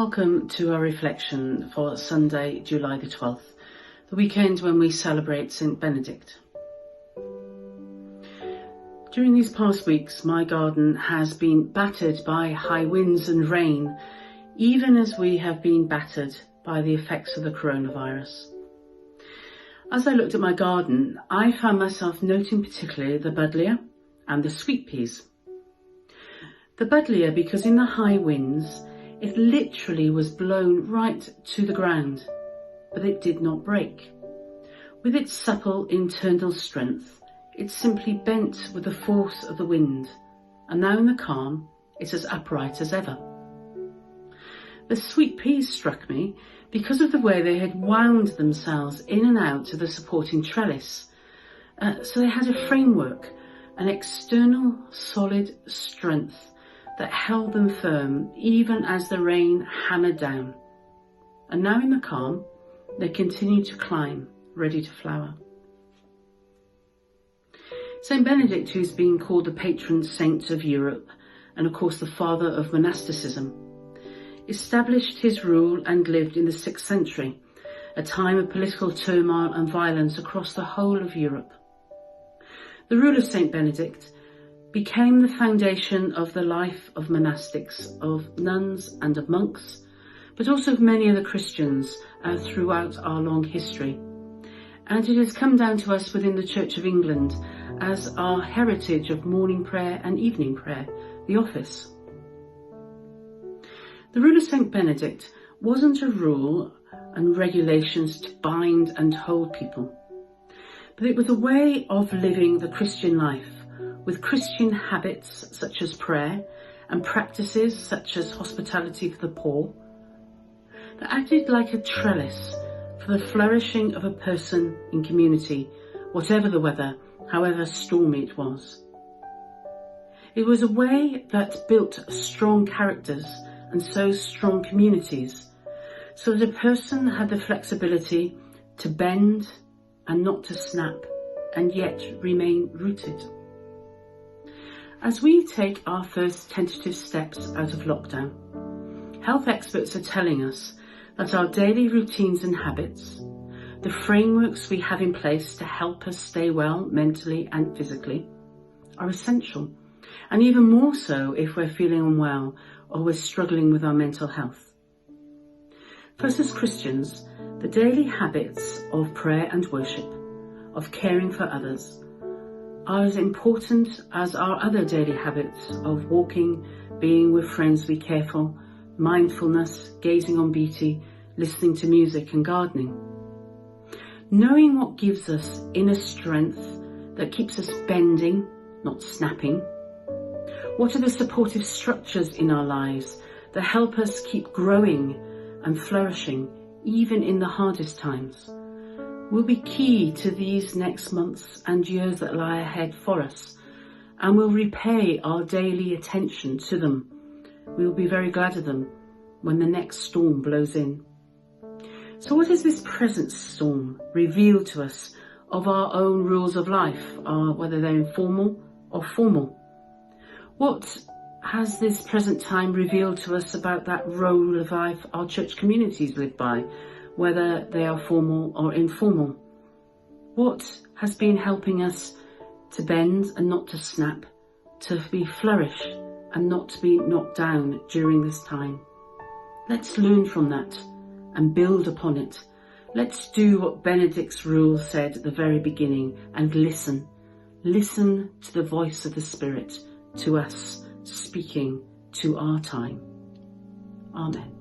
Welcome to our reflection for Sunday, July the 12th, the weekend when we celebrate St. Benedict. During these past weeks, my garden has been battered by high winds and rain, even as we have been battered by the effects of the coronavirus. As I looked at my garden, I found myself noting particularly the buddleia and the sweet peas. The buddleia because in the high winds, it literally was blown right to the ground, but it did not break. With its supple internal strength, it simply bent with the force of the wind, and now in the calm, it's as upright as ever. The sweet peas struck me because of the way they had wound themselves in and out of the supporting trellis. So they had a framework, an external solid strength that held them firm even as the rain hammered down. And now in the calm, they continue to climb, ready to flower. St. Benedict, who's been called the patron saint of Europe, and of course the father of monasticism, established his rule and lived in the 6th century, a time of political turmoil and violence across the whole of Europe. The rule of St. Benedict became the foundation of the life of monastics, of nuns and of monks, but also of many other Christians throughout our long history. And it has come down to us within the Church of England as our heritage of morning prayer and evening prayer, the office. The rule of St. Benedict wasn't a rule and regulations to bind and hold people, but it was a way of living the Christian life, with Christian habits such as prayer and practices such as hospitality for the poor, that acted like a trellis for the flourishing of a person in community, whatever the weather, however stormy it was. It was a way that built strong characters and so strong communities, so that a person had the flexibility to bend and not to snap, and yet remain rooted. As we take our first tentative steps out of lockdown, health experts are telling us that our daily routines and habits, the frameworks we have in place to help us stay well mentally and physically, are essential, and even more so if we're feeling unwell or we're struggling with our mental health. For us as Christians, the daily habits of prayer and worship, of caring for others, are as important as our other daily habits of walking, being with friends we care for, mindfulness, gazing on beauty, listening to music and gardening. Knowing what gives us inner strength that keeps us bending, not snapping. What are the supportive structures in our lives that help us keep growing and flourishing even in the hardest times, will be key to these next months and years that lie ahead for us, and will repay our daily attention to them. We will be very glad of them when the next storm blows in. So what has this present storm revealed to us of our own rules of life, whether they're informal or formal? What has this present time revealed to us about that role of life our church communities live by, whether they are formal or informal? What has been helping us to bend and not to snap, to be flourish and not to be knocked down during this time? Let's learn from that and build upon it. Let's do what Benedict's rule said at the very beginning and listen. Listen to the voice of the Spirit, to us, speaking to our time. Amen.